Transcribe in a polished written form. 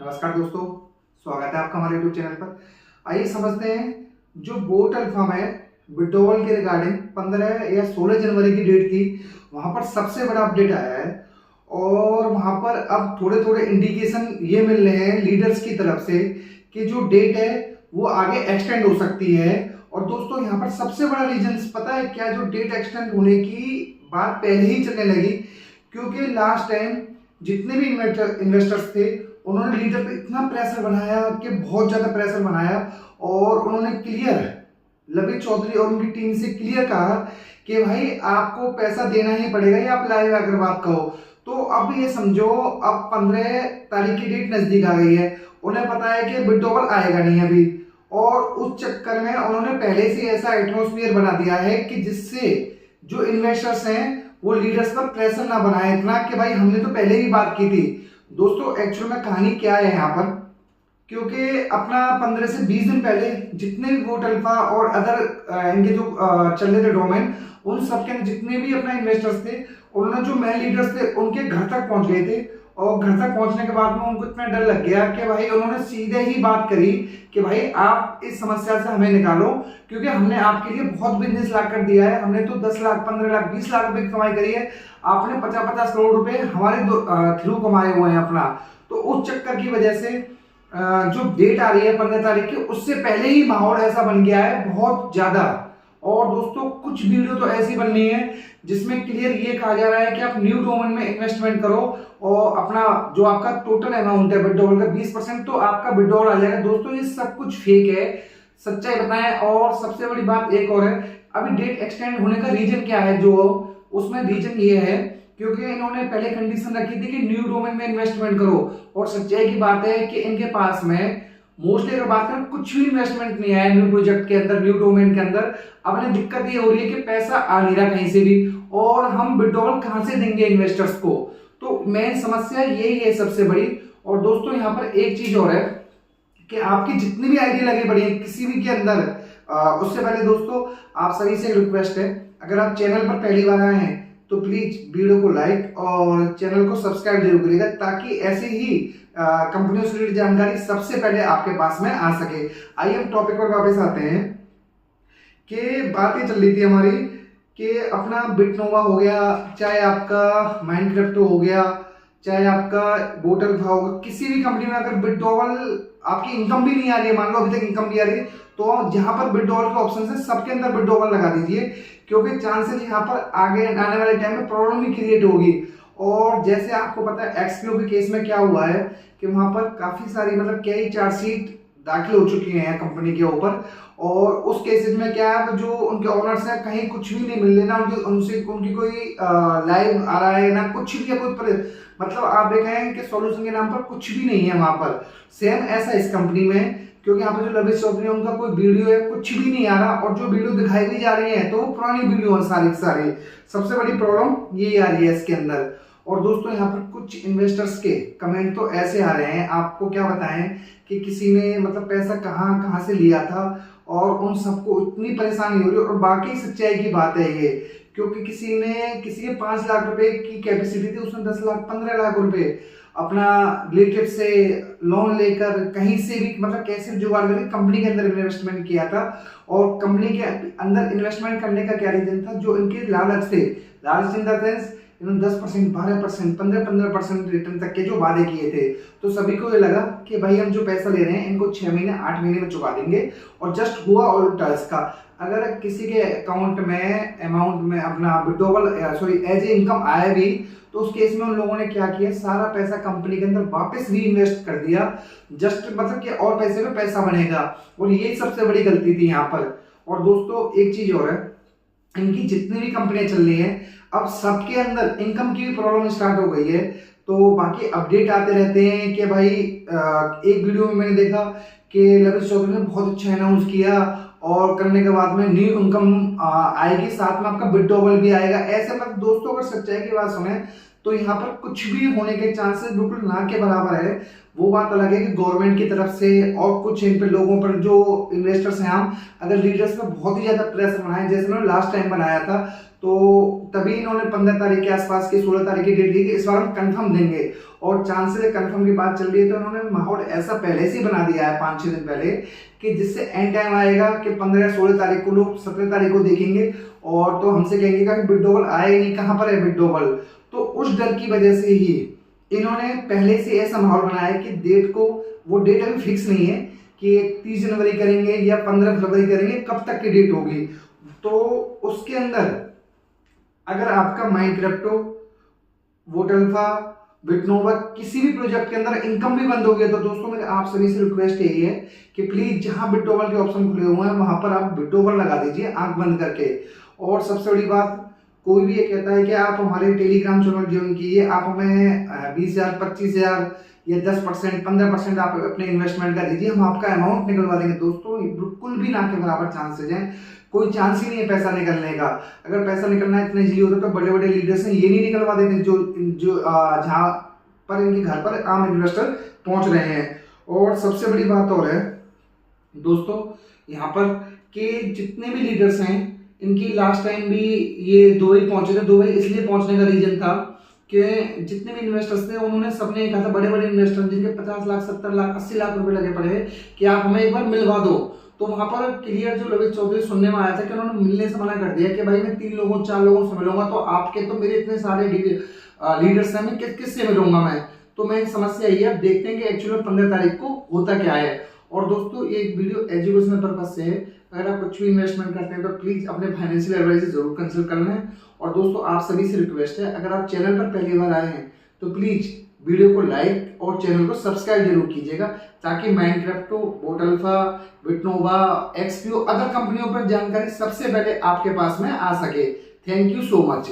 नमस्कार दोस्तों, स्वागत है आपका हमारे यूट्यूब चैनल पर। आइए समझते हैं जो बोट अल्फा में विड्रॉवल के रिगार्डिंग 15 या 16 जनवरी की डेट थी। वहां पर सबसे बड़ा अपडेट आया है और वहां पर अब थोड़े थोड़े इंडिकेशन ये मिल रहे हैं लीडर्स की तरफ से कि जो डेट है वो आगे एक्सटेंड हो सकती है। और दोस्तों यहाँ पर सबसे बड़ा रीजन पता है क्या? जो डेट एक्सटेंड होने की बात पहले ही चलने लगी, क्योंकि लास्ट टाइम जितने भी इन्वेस्टर्स थे उन्होंने लीडर पे इतना प्रेशर बनाया कि बहुत ज्यादा प्रेशर बनाया और उन्होंने क्लियर ललित चौधरी और उनकी टीम से क्लियर कहा कि भाई आपको पैसा देना ही पड़ेगा या आप लाइव अगर बात कहो तो। अब ये समझो अब 15 तारीख की डेट नजदीक आ गई है, उन्हें पता है कि विड्रॉवल आएगा नहीं अभी, और उस चक्कर में उन्होंने पहले से ऐसा एटमोस्फियर बना दिया है कि जिससे जो इन्वेस्टर्स हैं वो लीडर्स पर प्रेशर ना बनाए इतना कि भाई हमने तो पहले ही बात की थी। दोस्तों एक्चुअल में कहानी क्या है यहाँ पर, क्योंकि अपना 15 से 20 दिन पहले जितने भी वोट अल्फा और अदर इनके जो चल रहे थे डोमेन, उन सबके जितने भी अपना इन्वेस्टर्स थे उन्होंने जो मेन लीडर्स थे उनके घर तक पहुंच गए थे। और घर तक पहुंचने के बाद में उनको इतना डर लग गया कि भाई उन्होंने सीधे ही बात करी कि भाई आप इस समस्या से हमें निकालो, क्योंकि हमने आपके लिए बहुत बिजनेस ला कर दिया है। हमने तो 10 लाख 15 लाख 20 लाख रुपए की कमाई करी है, आपने 50-50 करोड़ रुपए हमारे थ्रू कमाए हुए हैं अपना। तो उस चक्कर की वजह से जो डेट आ रही है 15 तारीख की, उससे पहले ही माहौल ऐसा बन गया है बहुत ज्यादा। और दोस्तों कुछ वीडियो तो ऐसी बननी है जिसमें क्लियर ये कहा जा रहा है कि आप न्यू डोमेन में इन्वेस्टमेंट करो और अपना जो आपका टोटल अमाउंट है विड्रॉवल का 20% तो आपका विड्रॉवल आ जाएगा। दोस्तों ये सब कुछ फेक है, सच्चाई बताएं। और सबसे बड़ी बात एक और है, अभी डेट एक्सटेंड होने का रीजन क्या है, जो उसमें रीजन ये है क्योंकि इन्होंने पहले कंडीशन रखी थी कि न्यू डोमेन में इन्वेस्टमेंट करो, और सच्चाई की बात है कि इनके पास में मोस्टली अगर बात करें कुछ भी इन्वेस्टमेंट नहीं आया न्यू प्रोजेक्ट के अंदर, न्यू डोमेन के अंदर। अब इन्हें दिक्कत ये हो रही है कि पैसा आ नहीं रहा कहीं से भी, और हम विड्रॉवल कहां से देंगे इन्वेस्टर्स को। तो मेन समस्या यही है सबसे बड़ी। और दोस्तों यहाँ पर एक चीज और है कि आपकी जितनी भी आइडिया लगी पड़ी है किसी भी के अंदर, उससे पहले दोस्तों आप सभी से रिक्वेस्ट है, अगर आप चैनल पर पहली बार आए हैं तो प्लीज वीडियो को लाइक और चैनल को सब्सक्राइब जरूर करिएगा, ताकि ऐसे ही कंपनियों से रिलेटेड जानकारी सबसे पहले आपके पास में आ सके। आइए हम टॉपिक पर वापस आते हैं कि बात ये चल रही थी हमारी कि अपना बिटनोवा हो गया, चाहे आपका माइनक्राफ्ट हो गया, चाहे आपका बोट अल्फा होगा, किसी भी कंपनी में अगर विड्रॉवल आपकी इनकम भी नहीं आ रही है, मान लो अभी तक इनकम भी आ रही है, तो जहां पर विड्रॉवल के ऑप्शन है सबके अंदर विड्रॉवल लगा दीजिए, क्योंकि चांसेस यहाँ पर आगे आने वाले टाइम में प्रॉब्लम भी क्रिएट होगी। और जैसे आपको पता है एक्सपीओ के केस में क्या हुआ है कि वहां पर काफी सारी मतलब कई चार्जशीट दाखिल हो चुकी हैं कंपनी के ऊपर, और उस केसेस में क्या है जो उनके ओनर्स हैं कहीं कुछ भी नहीं मिल रहे ना, उनकी कोई लाइव आ रहा है ना कुछ भी, कोई मतलब आप देखें कि सॉल्यूशन के नाम पर कुछ भी नहीं है वहां पर। सेम ऐसा इस कंपनी में, क्योंकि यहाँ पे जो ललित चौधरी है उनका कोई वीडियो है कुछ भी नहीं आ रहा, और जो वीडियो दिखाई भी जा रही है तो वो पुरानी वीडियो है सारी सारी। सबसे बड़ी प्रॉब्लम ये आ रही है इसके अंदर। और दोस्तों यहाँ पर कुछ इन्वेस्टर्स के कमेंट तो ऐसे आ रहे हैं, आपको क्या बताएं कि किसी ने मतलब पैसा कहाँ कहाँ से लिया था और उन सबको इतनी परेशानी हो रही है। और बाकी सच्चाई की बात है ये, क्योंकि किसी के 5 लाख रुपए की कैपेसिटी थी, उसने 10 लाख 15 लाख रुपए अपना रिलेटिव से लोन लेकर कहीं से भी मतलब कैसे जुगाड़ करके कंपनी के अंदर इन्वेस्टमेंट किया था। और कंपनी के अंदर इन्वेस्टमेंट करने का क्या रीजन था, जो इनके लालच थे, लालच इन द सेंस इन्होंने 10%, 12%, 15% रिटर्न तक के जो वादे किए थे, तो सभी को ये लगा कि भाई हम जो पैसा ले रहे हैं इनको 6 महीने 8 महीने में चुका देंगे। और जस्ट हुआ उल्टा इसका। अगर किसी के अकाउंट में अमाउंट में अपना विड्रॉवल एज ए इनकम आया भी, तो उस केस में उन लोगों ने क्या किया, सारा पैसा कंपनी के अंदर वापस री इन्वेस्ट कर दिया, जस्ट मतलब कि और पैसे में पैसा बनेगा। और ये सबसे बड़ी गलती थी यहाँ पर। और दोस्तों एक चीज और है, इनकी जितनी भी कंपनियां चल रही हैं अब सबके अंदर इनकम की भी प्रॉब्लम स्टार्ट हो गई है। तो बाकी अपडेट आते रहते हैं कि भाई एक वीडियो में मैंने देखा कि ललित चौधरी ने बहुत अच्छा अनाउंस किया और करने के बाद में न्यू इनकम आएगी, साथ में आपका विड्रॉवल भी आएगा। ऐसे मतलब दोस्तों अगर सच्चाई की बात सुने तो यहाँ पर कुछ भी होने के चांसेस बिल्कुल ना के बराबर है। वो बात अलग है कि गवर्नमेंट की तरफ से और कुछ इन पे लोगों पर जो इन्वेस्टर्स हैं, हम अगर लीडर्स पे बहुत ही ज्यादा प्रेशर बनाए, जैसे उन्होंने लास्ट टाइम बनाया था, तो तभी इन्होंने 15 तारीख के आसपास की 16 तारीख की डेट दी कि इस बार हम कंफर्म देंगे, और चांसेस कंफर्म की बात चल रही है। तो इन्होंने माहौल ऐसा पहले से ही बना दिया है 5-6 दिन पहले, कि जिससे एंड टाइम आएगा कि 15-16 तारीख को लोग 17 तारीख को देखेंगे और तो हमसे कहेंगे कि विड्रॉवल आए नहीं, कहाँ पर है विड्रॉवल। तो उस डर की वजह से ही इन्होंने पहले से ऐसा माहौल बनाया कि डेट को, वो डेट अभी फिक्स नहीं है कि 30 जनवरी करेंगे या 15 फरवरी करेंगे, कब तक की डेट होगी। तो उसके अंदर अगर आपका माइनक्रिप्टो, वोटल्फा, बिटनोवा किसी भी प्रोजेक्ट के अंदर इनकम भी बंद हो गया, तो दोस्तों मेरे आप सभी से रिक्वेस्ट यही है कि प्लीज जहां बिटोवल के ऑप्शन खुले हुए हैं वहां पर आप बिटोवल लगा दीजिए आंख बंद करके। और सबसे बड़ी बात, कोई भी ये कहता है कि आप हमारे टेलीग्राम चैनल ज्वाइन कीजिए, आप हमें 20,000, 25,000 या 10%, 15% आप अपने इन्वेस्टमेंट का दीजिए, हम आपका अमाउंट निकलवा देंगे। दोस्तों बिल्कुल भी ना के बराबर चांसेज हैं, कोई चांस ही नहीं है पैसा निकलने का। अगर पैसा निकलना इतने इजीली होता तो बड़े बड़े लीडर्स हैं ये नहीं निकलवा देते जो जहाँ पर इनके घर पर आम इन्वेस्टर पहुंच रहे हैं। और सबसे बड़ी बात और है दोस्तों यहाँ पर कि जितने भी लीडर्स हैं, इनकी लास्ट टाइम भी ये दुबई पहुंचे थे। दुबई इसलिए पहुंचने का रीजन था कि जितने भी इन्वेस्टर्स थे उन्होंने सबने कहा था, बड़े बड़े इन्वेस्टर जिनके 50 लाख, 70 लाख, 80 लाख रुपए लगे पड़े हैं, कि आप हमें एक बार मिलवा दो। तो वहां पर क्लियर जो ललित चौधरी सुनने में आया था कि उन्होंने मिलने से मना कर दिया कि भाई मैं 3 लोगों 4 लोगों से मिलूंगा, तो आपके तो मेरे इतने सारे लीडर्स हैं, मैं किससे मिलूंगा मैं। तो मैं समस्या यही है, अब देखते हैं कि एक्चुअली 15 तारीख को होता क्या है। और दोस्तों ये वीडियो एजुकेशनल पर्पज से है, अगर आप कुछ भी इन्वेस्टमेंट करते हैं तो प्लीज अपने फाइनेंशियल एडवाइजर जरूर कंसल्ट करना है। और दोस्तों आप सभी से रिक्वेस्ट है, अगर आप चैनल पर पहली बार आए हैं तो प्लीज वीडियो को लाइक और चैनल को सब्सक्राइब जरूर कीजिएगा, ताकि माइनक्रिप्टो, वोटल्फा, बिटनोवा, एक्सपीओ, अदर कंपनियों पर जानकारी सबसे पहले आपके पास में आ सके। Thank you so much.